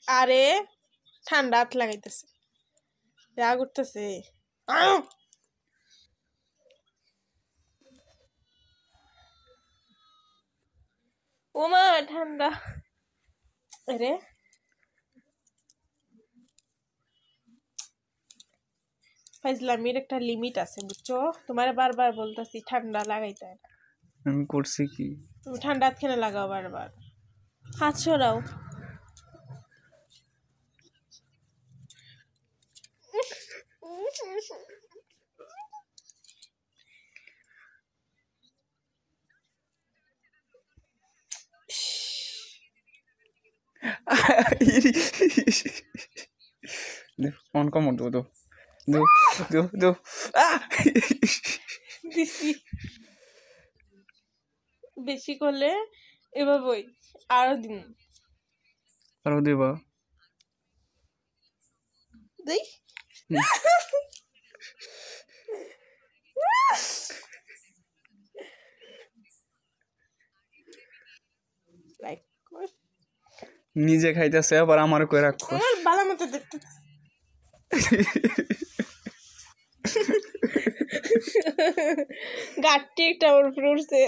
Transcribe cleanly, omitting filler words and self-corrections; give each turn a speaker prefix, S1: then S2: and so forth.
S1: আরে ঠান্ডা হাত লাগাইতেছে, যা করতেছে। ওমা ঠান্ডা। আরে ফাইজলামির একটা লিমিট আছে বুঝছো, তোমার বারবার বলতেছি ঠান্ডা লাগাইতে হয় না।
S2: আমি করছি কি?
S1: তুমি ঠান্ডা হাত খেলে লাগাও বারবার। হাত সরাও।
S2: ফোন কম দো দো দো দো দো
S1: দিছি বেশি করলে এভাবেই আরো দিন
S2: আরো দেবা
S1: দেই।
S2: নিজে খাইতেছে আবার আমার কই রাখো।
S1: ভালো মতো দেখতে গাঠটি একটা ওর উপরে উঠছে।